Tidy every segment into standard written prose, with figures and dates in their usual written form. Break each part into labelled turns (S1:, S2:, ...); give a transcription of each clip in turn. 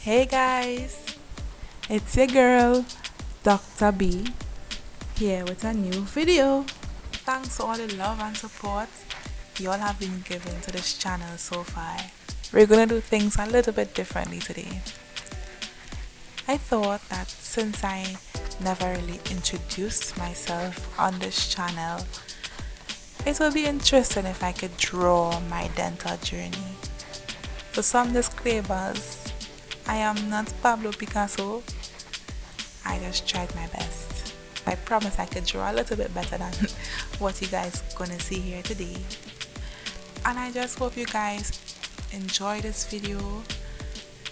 S1: Hey guys, it's your girl, Dr. B, here with a new video. Thanks for all the love and support you all have been giving to this channel so far. We're gonna do things a little bit differently today. I thought that since I never really introduced myself on this channel, it would be interesting if I could draw my dental journey. So some disclaimers. I am not Pablo Picasso. I just tried my best. I promise I could draw a little bit better than what you guys gonna see here today. And I just hope you guys enjoy this video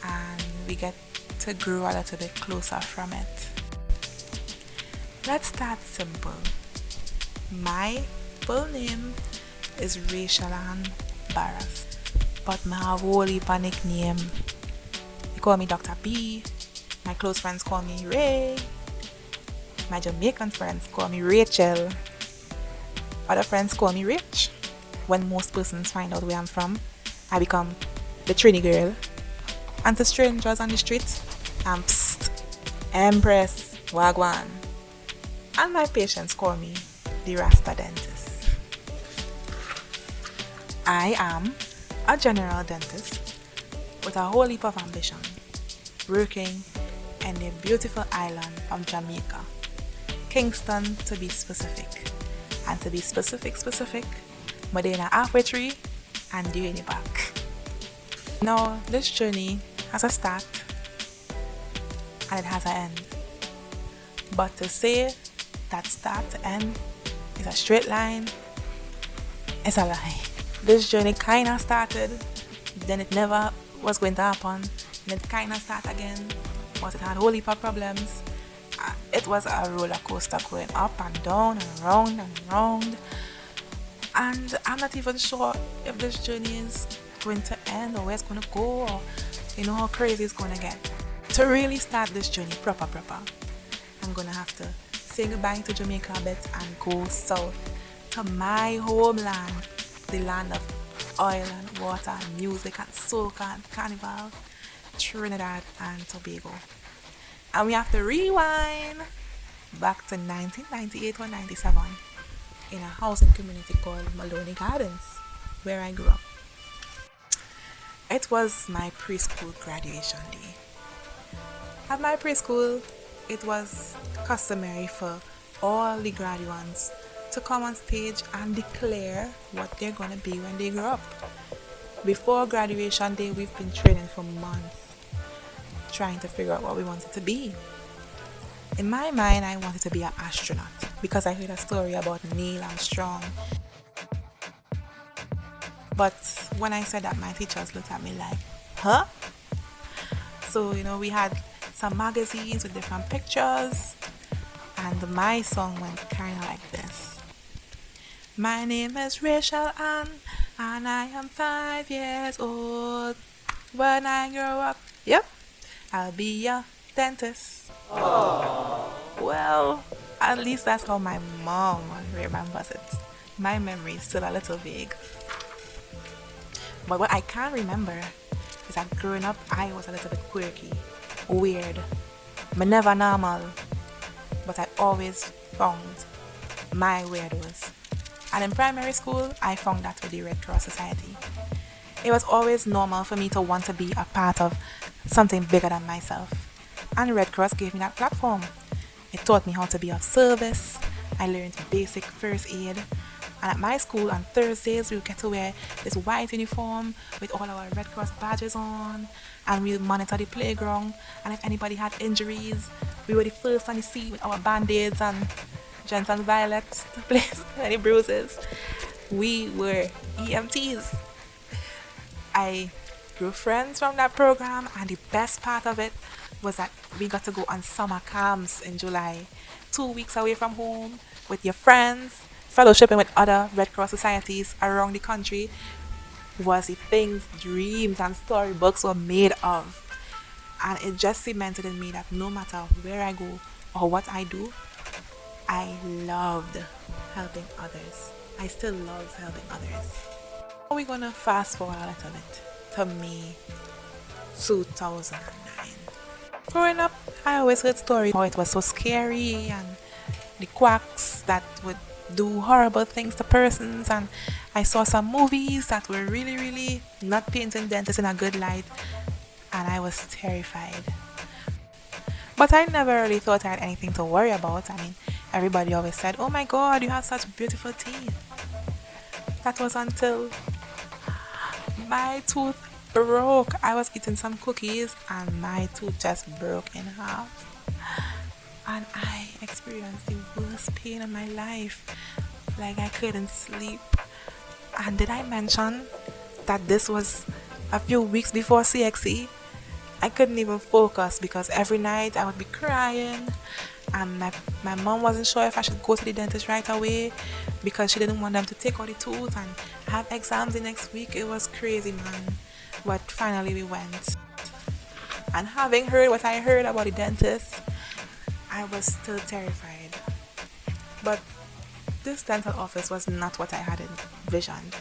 S1: and we get to grow a little bit closer from it. Let's start simple. My full name is Raechell-Ann Barras, but I have a whole heap of nickname. They call me Dr. B, my close friends call me Ray, my Jamaican friends call me Raechell, other friends call me Rach. When most persons find out where I'm from, I become the Trini girl. And to strangers on the street, I'm Psst, Empress, Wagwan. And my patients call me the Rasta dentist. I am a general dentist with a whole heap of ambition, working in the beautiful island of Jamaica, Kingston to be specific. And to be specific, Medina halfway tree and you in the back. Now, this journey has a start and it has an end. But to say that start to end is a straight line, it's a lie. This journey kinda started, then it never was going to happen, and it kind of started again, but it had a whole heap of problems. It was a roller coaster going up and down and round and round, and I'm not even sure if this journey is going to end or where it's going to go, or how crazy it's going to get. To really start this journey proper, I'm going to have to say goodbye to Jamaica a bit and go south to my homeland, the land of oil and water and music and soca and carnival, Trinidad and Tobago. And we have to rewind back to 1998 or 97 in a housing community called Maloney Gardens, where I grew up. It was my preschool graduation day. At my preschool, it was customary for all the graduates to come on stage and declare what they're going to be when they grow up. Before graduation day, we've been training for months, trying to figure out what we wanted to be. In my mind, I wanted to be an astronaut because I heard a story about Neil Armstrong. But when I said that, my teachers looked at me like, huh? So, we had some magazines with different pictures, and my song went kind of like this. My name is Raechell-Ann, and I am 5 years old. When I grow up, I'll be a dentist. Aww. Well, at least that's how my mom remembers it. My memory is still a little vague. But what I can remember is that growing up, I was a little bit quirky, weird, but never normal. But I always found my weirdos. And in primary school, I found that with the Red Cross Society. It was always normal for me to want to be a part of something bigger than myself. And Red Cross gave me that platform. It taught me how to be of service. I learned basic first aid. And at my school on Thursdays, we would get to wear this white uniform with all our Red Cross badges on. And we would monitor the playground. And if anybody had injuries, we were the first on the scene with our band-aids and Johnson Violet to place any bruises. We were EMTs. I grew friends from that program, and the best part of it was that we got to go on summer camps in July. 2 weeks away from home with your friends, fellowshipping with other Red Cross societies around the country was the things dreams and storybooks were made of. And it just cemented in me that no matter where I go or what I do, I loved helping others. I still love helping others. We're gonna fast forward a little bit to May 2009. Growing up, I always heard stories how it was so scary and the quacks that would do horrible things to persons, and I saw some movies that were really, really not painting dentists in a good light, and I was terrified. But I never really thought I had anything to worry about. I mean, everybody always said, "Oh my God, you have such beautiful teeth." That was until my tooth broke. I was eating some cookies and my tooth just broke in half. And I experienced the worst pain in my life. Like I couldn't sleep. And did I mention that this was a few weeks before CXE? I couldn't even focus because every night I would be crying, and my mom wasn't sure if I should go to the dentist right away because she didn't want them to take out the tooth and have exams the next week. It was crazy, man. But finally we went. And having heard what I heard about the dentist, I was still terrified. But this dental office was not what I had envisioned.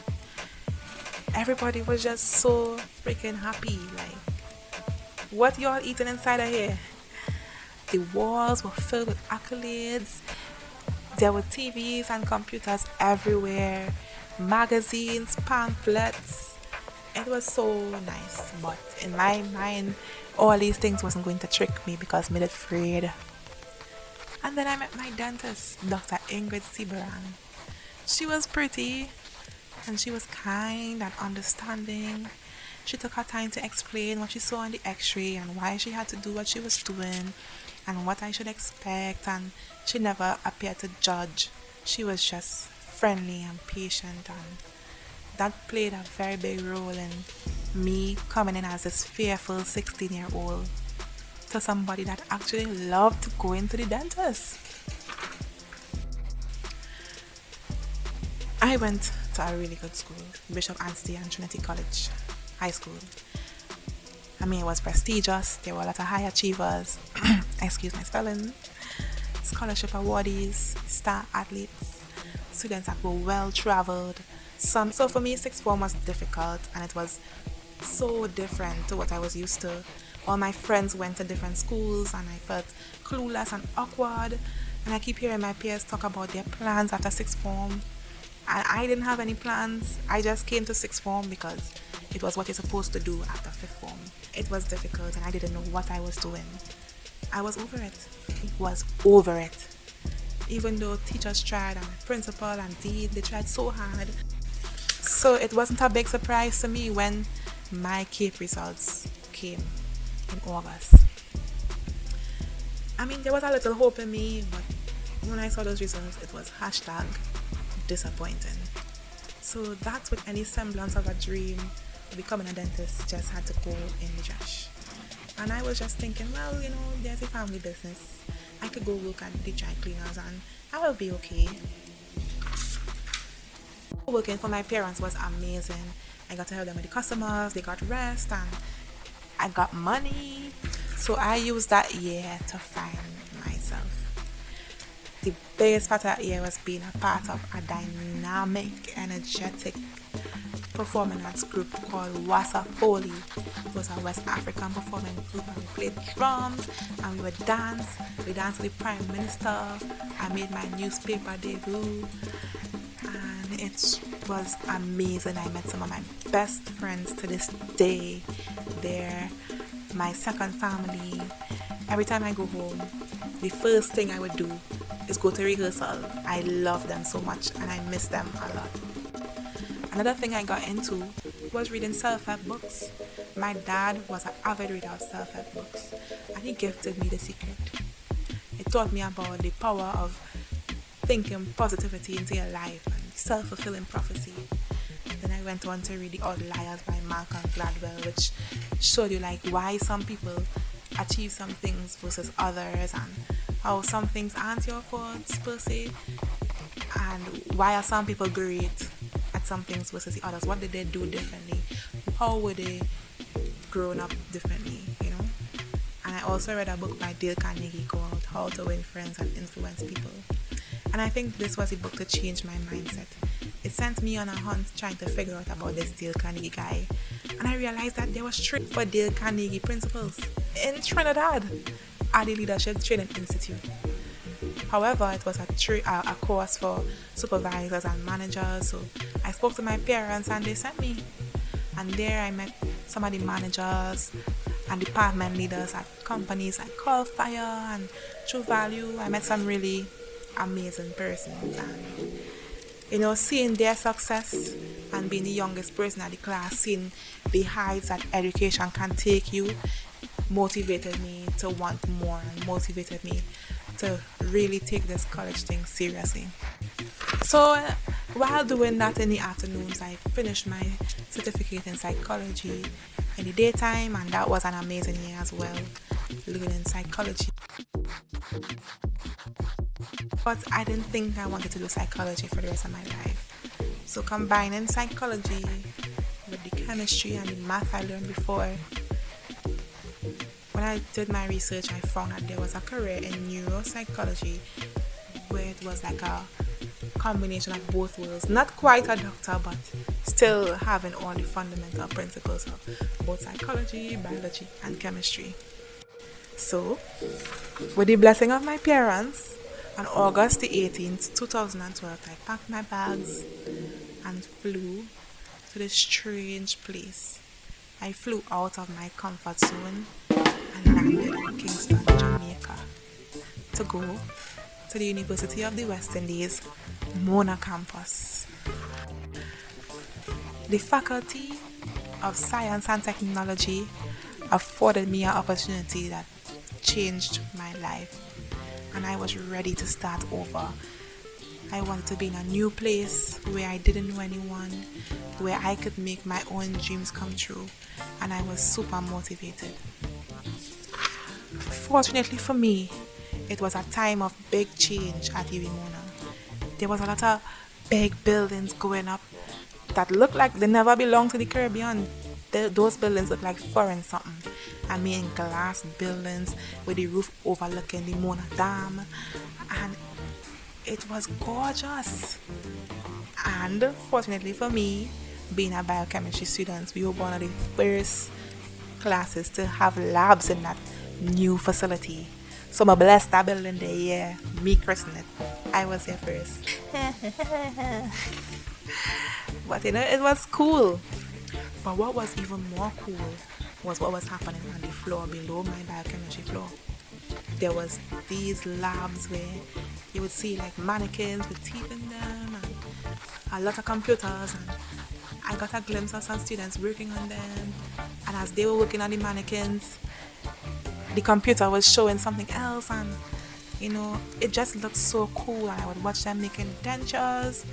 S1: Everybody was just so freaking happy. Like, what y'all eating inside of here? The walls were filled with accolades. There were TVs and computers everywhere, magazines, pamphlets. It was so nice, but in my mind, all these things wasn't going to trick me because I made it afraid. And then I met my dentist, Dr. Ingrid Siberan. She was pretty, and she was kind and understanding. She took her time to explain what she saw on the x-ray and why she had to do what she was doing and what I should expect, and she never appeared to judge. She was just friendly and patient, and that played a very big role in me coming in as this fearful 16-year-old to somebody that actually loved going to the dentist. I went to a really good school, Bishop Anstey and Trinity College High School. I mean, it was prestigious. There were a lot of high achievers. Excuse my spelling. Scholarship awardees, star athletes, students that were well traveled. So for me, sixth form was difficult, and it was so different to what I was used to. All my friends went to different schools, and I felt clueless and awkward. And I keep hearing my peers talk about their plans after sixth form. And I didn't have any plans. I just came to sixth form because it was what you're supposed to do after fifth form. It was difficult and I didn't know what I was doing. I was over it. Was over it. Even though teachers tried and principal and dean, they tried so hard. So it wasn't a big surprise to me when my CAPE results came in August. I mean, there was a little hope in me, but when I saw those results, it was hashtag disappointing. So that's with any semblance of a dream. Becoming a dentist just had to go in the trash. And I was just thinking, well, there's a family business. I could go work at the dry cleaners and I will be okay. Working for my parents was amazing. I got to help them with the customers, they got rest, and I got money. So I used that year to find myself. The biggest part of that year was being a part of a dynamic, energetic performing arts group called Wassa Foley. It was a West African performing group, and we played drums and we would dance. We danced with the Prime Minister. I made my newspaper debut and it was amazing. I met some of my best friends to this day. They're my second family. Every time I go home, the first thing I would do is go to rehearsal. I love them so much and I miss them a lot. Another thing I got into was reading self-help books. My dad was an avid reader of self-help books and he gifted me The Secret. It taught me about the power of thinking positivity into your life and self-fulfilling prophecy. Then I went on to read The Outliers by Malcolm Gladwell, which showed you like why some people achieve some things versus others and how some things aren't your faults per se, and why are some people great at some things versus the others. What did they do differently? How were they grown up differently, And I also read a book by Dale Carnegie called How to Win Friends and Influence People. And I think this was a book to change my mindset. It sent me on a hunt trying to figure out about this Dale Carnegie guy. And I realized that there was truth for Dale Carnegie principles. in Trinidad at the Leadership Training Institute. However, it was a course for supervisors and managers. So I spoke to my parents and they sent me. And there I met some of the managers and department leaders at companies like Call Fire and True Value. I met some really amazing persons. And seeing their success and being the youngest person at the class, seeing the heights that education can take you, motivated me to want more and motivated me to really take this college thing seriously. So while doing that in the afternoons, I finished my certificate in psychology in the daytime, and that was an amazing year as well, learning psychology. But I didn't think I wanted to do psychology for the rest of my life. So combining psychology with the chemistry and the math I learned before, when I did my research, I found that there was a career in neuropsychology where it was like a combination of both worlds. Not quite a doctor, but still having all the fundamental principles of both psychology, biology, and chemistry. So, with the blessing of my parents, on August the 18th, 2012, I packed my bags and flew to this strange place. I flew out of my comfort zone and landed in Kingston, Jamaica, to go to the University of the West Indies, Mona campus. The Faculty of Science and Technology afforded me an opportunity that changed my life, and I was ready to start over. I wanted to be in a new place where I didn't know anyone, where I could make my own dreams come true, and I was super motivated. Fortunately for me, it was a time of big change at Mona. There was a lot of big buildings going up that looked like they never belonged to the Caribbean. Those buildings looked like foreign something. I mean, glass buildings with the roof overlooking the Mona Dam, and it was gorgeous. And fortunately for me, being a biochemistry student, we were one of the first classes to have labs in that new facility. So I blessed that building there, yeah. Me christened it. I was there first. But it was cool. But what was even more cool was what was happening on the floor below my biochemistry floor. There was these labs where you would see like mannequins with teeth in them and a lot of computers, and I got a glimpse of some students working on them, and as they were working on the mannequins, the computer was showing something else, and it just looked so cool. And I would watch them making dentures,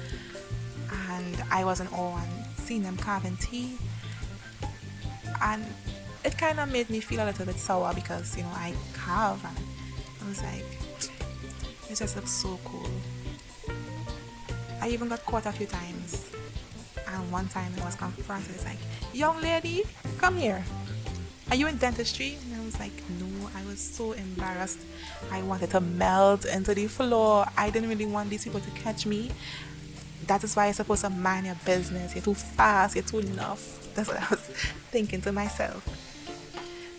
S1: and I was in awe and seeing them carving teeth, and it kind of made me feel a little bit sour because I carve, and I was like, it just looks so cool. I even got caught a few times, and one time I was confronted. It's like, young lady, come here. Are you in dentistry? And I was like, no. I was so embarrassed. I wanted to melt into the floor. I didn't really want these people to catch me. That is why you're supposed to mind your business. You're too fast. You're too enough. That's what I was thinking to myself.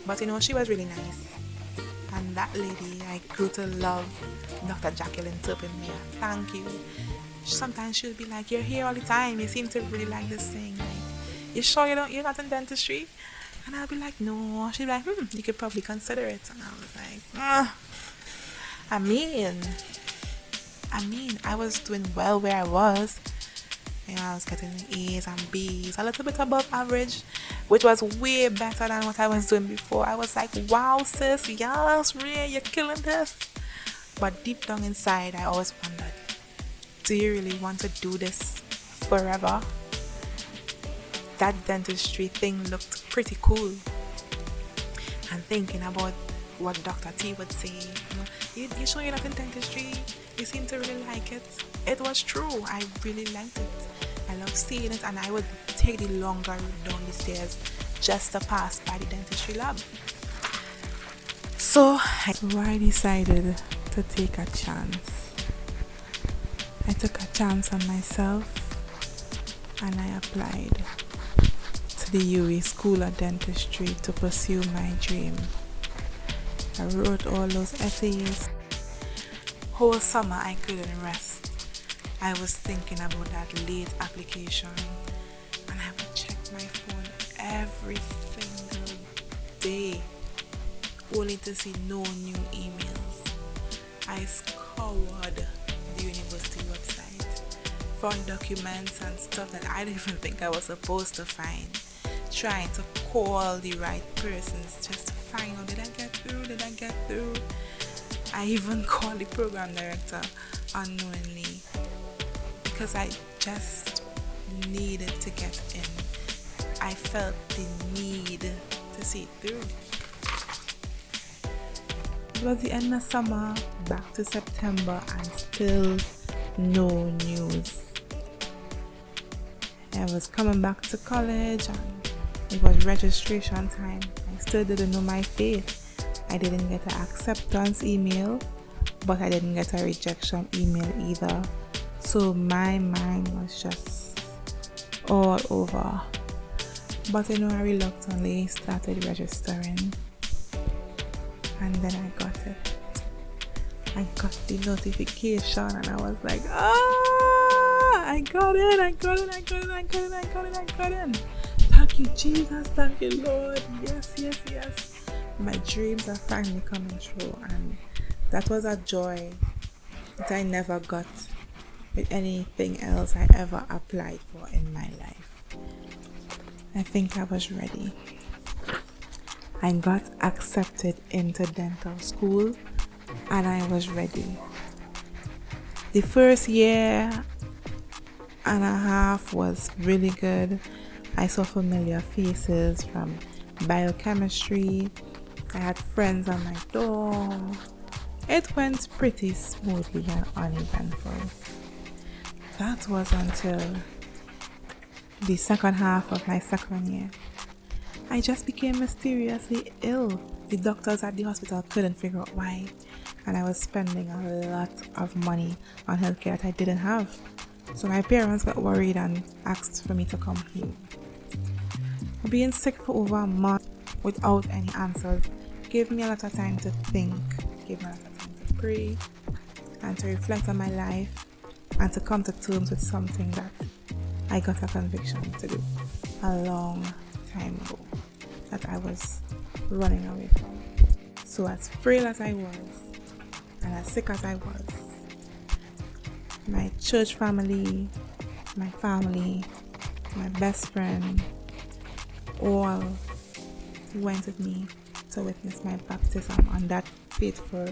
S1: But she was really nice. And that lady, I grew to love Dr. Jacqueline Turpin. Thank you. Sometimes she would be like, you're here all the time. You seem to really like this thing. Like, you sure you're not in dentistry? And I'll be like, no. She'd be like, you could probably consider it. And I was like, I mean, I was doing well where I was. I was getting A's and B's, a little bit above average, which was way better than what I was doing before. I was like, wow, sis, yes, Ray, you're killing this. But deep down inside, I always wondered, do you really want to do this forever? That dentistry thing looked pretty cool. And thinking about what Dr. T would say, you sure you're not in dentistry? You seem to really like it. It was true. I really liked it. I loved seeing it, and I would take the longer route down the stairs just to pass by the dentistry lab. So I decided to take a chance. I took a chance on myself, and I applied to the UE School of Dentistry to pursue my dream. I wrote all those essays. Whole summer I couldn't rest. I was thinking about that late application, and I would check my phone every single day, only to see no new emails. I scoured the university website, found documents and stuff that I didn't even think I was supposed to find, trying to call the right persons just to find out, did I get through? I even called the program director unknowingly because I just needed to get in. I felt the need to see it through. It was the end of summer, back to September, and still no news. I was coming back to college and it was registration time. I still didn't know my fate. I didn't get an acceptance email, but I didn't get a rejection email either. So my mind was just all over. But I reluctantly started registering. And then I got it. I got the notification and I was like, I got it. Thank you, Jesus. Thank you, Lord. Yes. My dreams are finally coming true, and that was a joy that I never got with anything else I ever applied for in my life. I think I was ready. I got accepted into dental school and I was ready. The first year and a half was really good. I saw familiar faces from biochemistry. I had friends on my dorm. It went pretty smoothly and uneventful. That was until the second half of my second year. I just became mysteriously ill. The doctors at the hospital couldn't figure out why, and I was spending a lot of money on healthcare that I didn't have. So my parents got worried and asked for me to come home. Being sick for over a month without any answers gave me a lot of time to think, gave me a lot of time to pray, and to reflect on my life, and to come to terms with something that I got a conviction to do a long time ago, that I was running away from. So as frail as I was, and as sick as I was, my church family, my family, my best friend, all went with me to witness my baptism on that fateful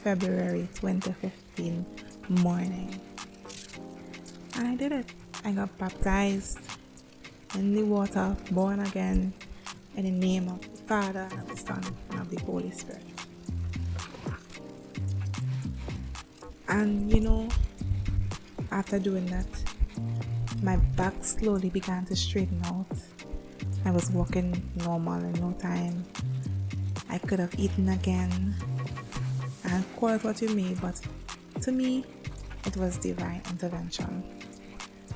S1: February 2015 morning. And I did it. I got baptized in the water, born again, in the name of the Father, and of the Son, and of the Holy Spirit. And after doing that, my back slowly began to straighten out. I was walking normal in no time. I could have eaten again. And call it what you may, but to me, it was divine intervention.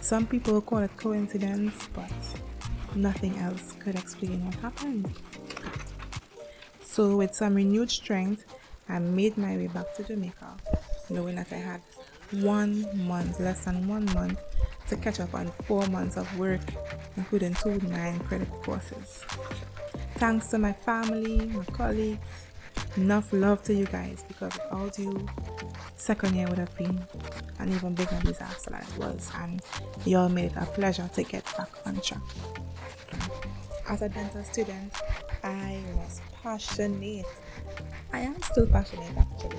S1: Some people call it coincidence, but nothing else could explain what happened. So with some renewed strength, I made my way back to Jamaica, knowing that I had 1 month, less than 1 month, to catch up on 4 months of work, including 2 9-credit courses. Thanks to my family, my colleagues, enough love to you guys, because without you, second year would have been an even bigger disaster than it was, and you all made it a pleasure to get back on track. As a dental student, I was passionate. I am still passionate actually,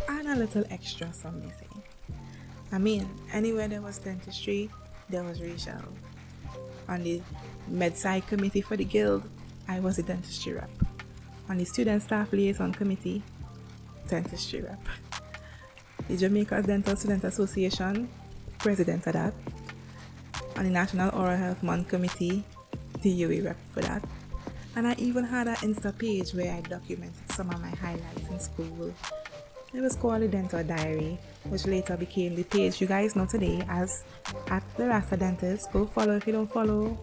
S1: and a little extra, some may say. I mean, anywhere there was dentistry, there was Raechell. On the med-sci committee for the guild, I was the dentistry rep. On the student staff liaison committee, dentistry rep. The Jamaica Dental Student Association, president of that. On the National Oral Health Month committee, the UE rep for that. And I even had an Insta page where I documented some of my highlights in school. It was called the Dental Diary, which later became the page you guys know today as at the Rasta Dentist. Go follow if you don't follow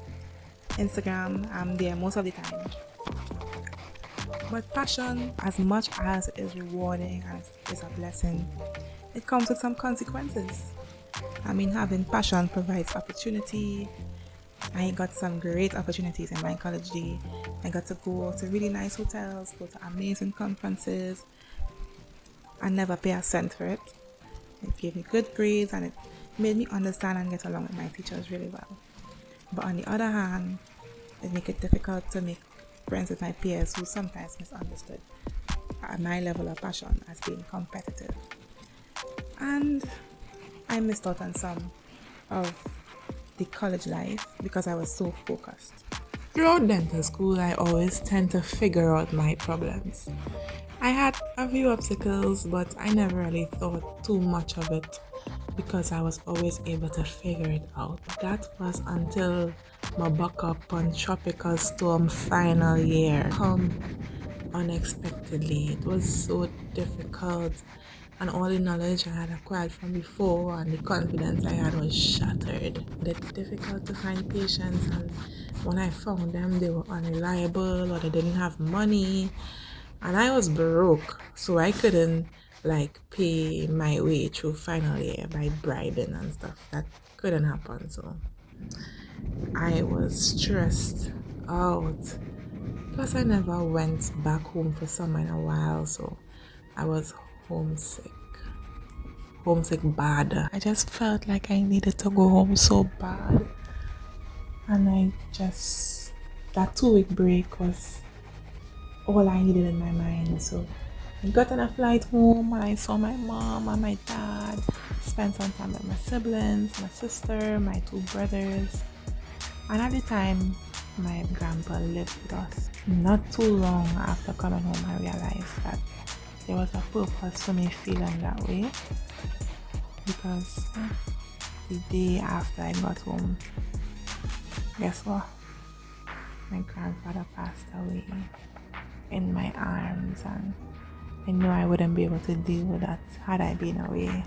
S1: Instagram. I'm there most of the time. But passion, as much as it is rewarding and it's a blessing, it comes with some consequences. I mean, having passion provides opportunity. I got some great opportunities in my college day. I got to go to really nice hotels, go to amazing conferences, and never pay a cent for it. It gave me good grades and it made me understand and get along with my teachers really well. But on the other hand, it make it difficult to make friends with my peers who sometimes misunderstood my level of passion as being competitive. And I missed out on some of the college life because I was so focused. Throughout dental school, I always tend to figure out my problems. I had a few obstacles, but I never really thought too much of it because I was always able to figure it out. That was until my buck up on tropical storm final year come unexpectedly. It was so difficult, and all the knowledge I had acquired from before and the confidence I had was shattered. It's difficult to find patients, and when I found them, they were unreliable or they didn't have money, and I was broke, so I couldn't pay my way through final year by bribing and stuff. That couldn't happen, so I was stressed out. Plus, I never went back home for summer in a while, so I was homesick. Homesick bad. I just felt like I needed to go home so bad. And that 2 week break was all I needed in my mind. So I got on a flight home and I saw my mom and my dad, spent some time with my siblings, my sister, my 2 brothers. And at the time, my grandpa lived with us. Not too long after coming home, I realized that there was a purpose for me feeling that way, because the day after I got home, guess what? My grandfather passed away in my arms, and I knew I wouldn't be able to deal with that had I been away.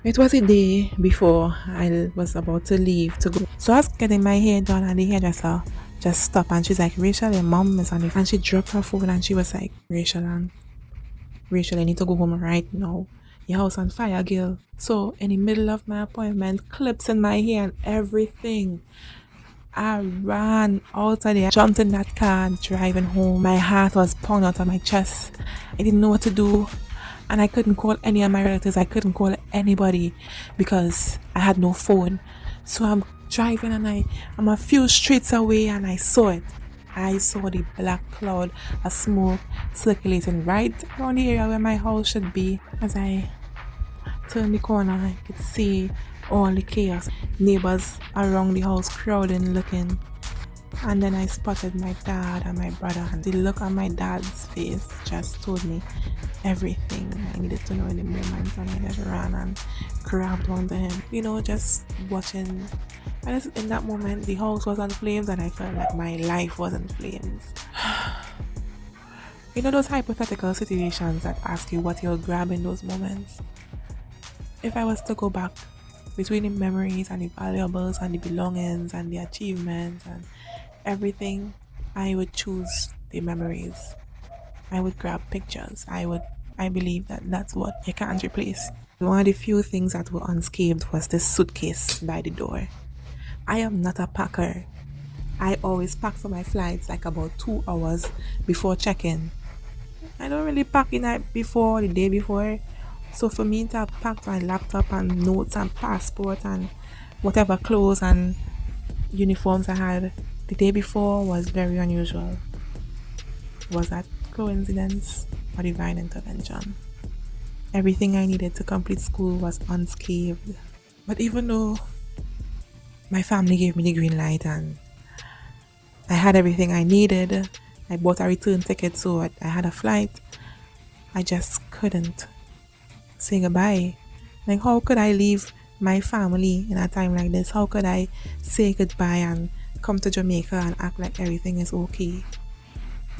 S1: It was a day before I was about to leave to go. So I was getting my hair done and the hairdresser just stopped and she's like, Raechell, your mom is on the phone. And she dropped her phone and she was like, Raechell, I need to go home right now. Your house on fire, girl. So in the middle of my appointment, clips in my hair and everything, I ran out of there, jumped in that car, driving home. My heart was pounding out of my chest. I didn't know what to do. And I couldn't call any of my relatives. I couldn't call anybody because I had no phone. So I'm driving and I'm a few streets away and I saw it. I saw the black cloud of smoke circulating right around the area where my house should be. As I turned the corner, I could see all the chaos. Neighbors around the house crowding, looking. And then I spotted my dad and my brother, and the look on my dad's face just told me everything I needed to know in the moment. And I just ran and grabbed onto him, just watching. And in that moment, the house was on flames and I felt like my life was in flames. Those hypothetical situations that ask you what you'll grab in those moments. If I was to go back between the memories and the valuables and the belongings and the achievements and everything, I would choose the memories. I would grab pictures. I believe that that's what you can't replace. One of the few things that were unscathed was this suitcase by the door. I am not a packer. I always pack for my flights like about 2 hours before check-in. I don't really pack the night before, the day before. So for me to have packed my laptop and notes and passport and whatever clothes and uniforms I had the day before was very unusual. Was that coincidence or divine intervention? Everything I needed to complete school was unscathed. But even though my family gave me the green light and I had everything I needed, I bought a return ticket so I had a flight, I just couldn't say goodbye. Like, how could I leave my family in a time like this? How could I say goodbye and come to Jamaica and act like everything is okay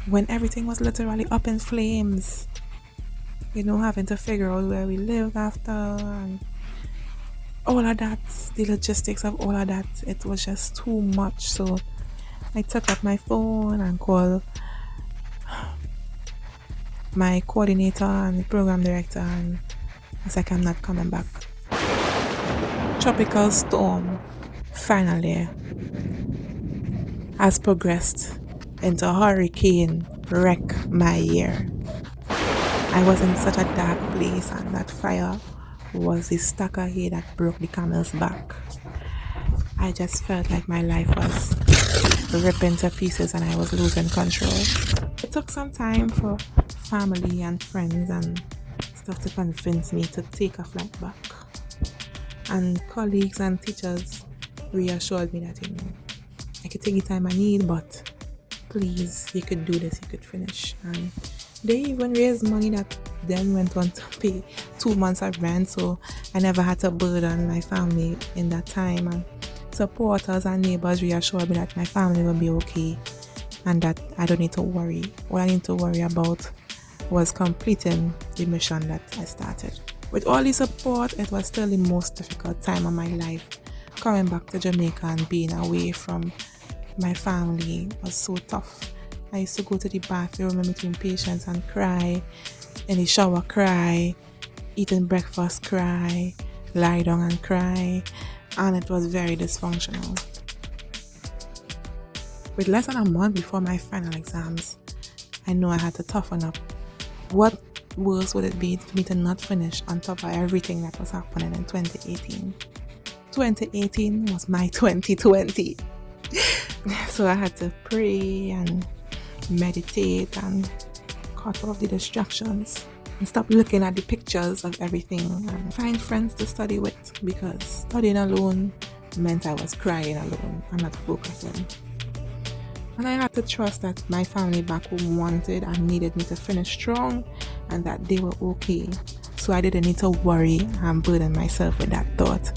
S1: when everything was literally up in flames? Having to figure out where we live after and all of that, the logistics of all of that, it was just too much. So I took up my phone and called my coordinator and the program director, and it's like I'm not coming back. Tropical storm finally has progressed into a hurricane wreck my year. I was in such a dark place, and that fire was the stacker hay that broke the camel's back. I just felt like my life was ripping to pieces and I was losing control. It took some time for family and friends and stuff to convince me to take a flight back. And colleagues and teachers reassured me that, I could take the time I need, but please, you could do this, you could finish. And they even raised money that then went on to pay 2 months of rent, so I never had to burden my family in that time. And supporters and neighbors reassured me that my family will be okay and that I don't need to worry. What I need to worry about was completing the mission that I started. With all the support, it was still the most difficult time of my life. Coming back to Jamaica and being away from my family was so tough. I used to go to the bathroom in between patients and cry, in the shower cry, eating breakfast cry, lie down and cry, and it was very dysfunctional. With less than a month before my final exams, I knew I had to toughen up. What worse would it be for me to not finish on top of everything that was happening in 2018? 2018 was my 2020. So I had to pray and meditate and cut off the distractions and stop looking at the pictures of everything and find friends to study with, because studying alone meant I was crying alone and not focusing. And I had to trust that my family back home wanted and needed me to finish strong and that they were okay. So I didn't need to worry and burden myself with that thought.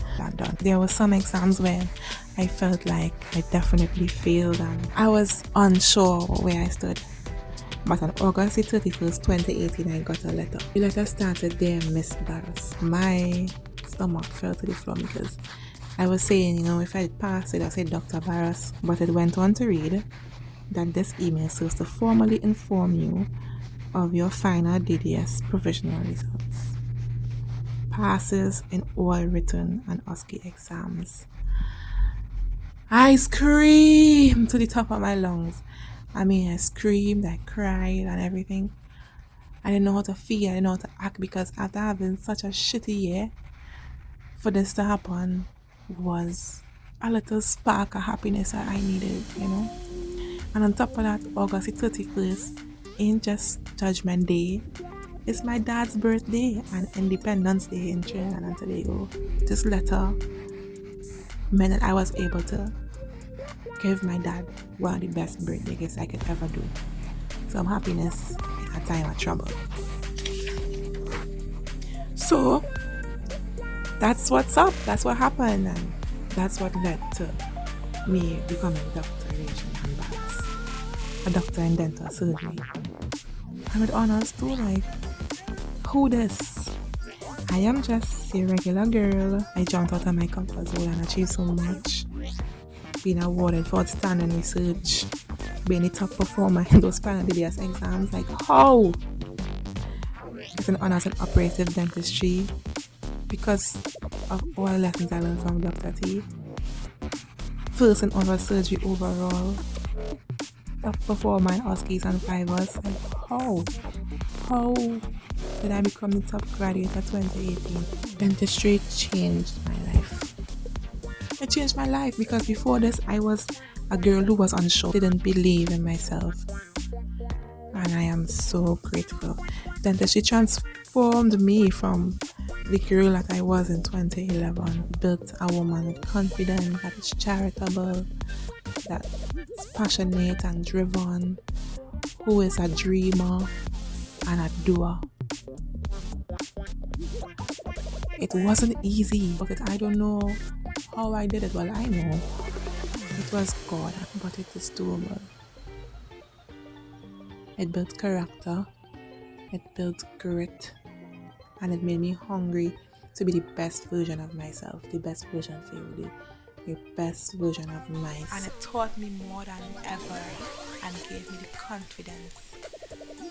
S1: There were some exams where I felt like I definitely failed and I was unsure where I stood. But on August 31st, 2018, I got a letter. The letter started, "Dear Miss Barras." My stomach fell to the floor because I was saying, if I had passed it, I said Dr. Barras. But it went on to read that this email serves to formally inform you of your final DDS provisional results. Passes in all written and OSCE exams. I screamed to the top of my lungs. I screamed, I cried and everything. I didn't know how to feel, I didn't know how to act, because after having such a shitty year, for this to happen was a little spark of happiness that I needed, And on top of that, August 31st ain't just Judgment Day. It's my dad's birthday and Independence Day in Trinidad and Tobago. This letter meant that I was able to give my dad one of the best birthday gifts I could ever do. Some happiness in a time of trouble. So, that's what's up. That's what happened. And that's what led to me becoming Dr. Raechell-Ann Barras, a doctor in dental surgery. And with honors too, who this? I am just a regular girl. I jumped out of my comfort zone and achieved so much. Being awarded for outstanding research, being a top performer in those final DDS exams. How? Getting honors in operative dentistry because of all the lessons I learned from Dr. T. First in oral surgery overall. Top performer in OSCEs and fibers. How did I become the top graduate of 2018? Dentistry changed my life. It changed my life because before this, I was a girl who was unsure, didn't believe in myself. And I am so grateful. Dentistry transformed me from the girl that I was in 2011. Built a woman with confidence, that is charitable, that is passionate and driven, who is a dreamer and a doer. It wasn't easy, but I don't know how I did it. Well, I know it was God, but it is doable. It built character, it built grit, and it made me hungry to be the best version of myself, the best version for you, the best version of myself. And it taught me more than ever and gave me the confidence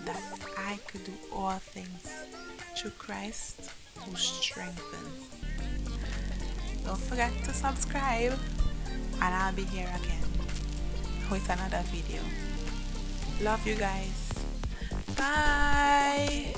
S1: that I could do all things through Christ who strengthens. Don't forget to subscribe, and I'll be here again with another video. Love you guys. Bye.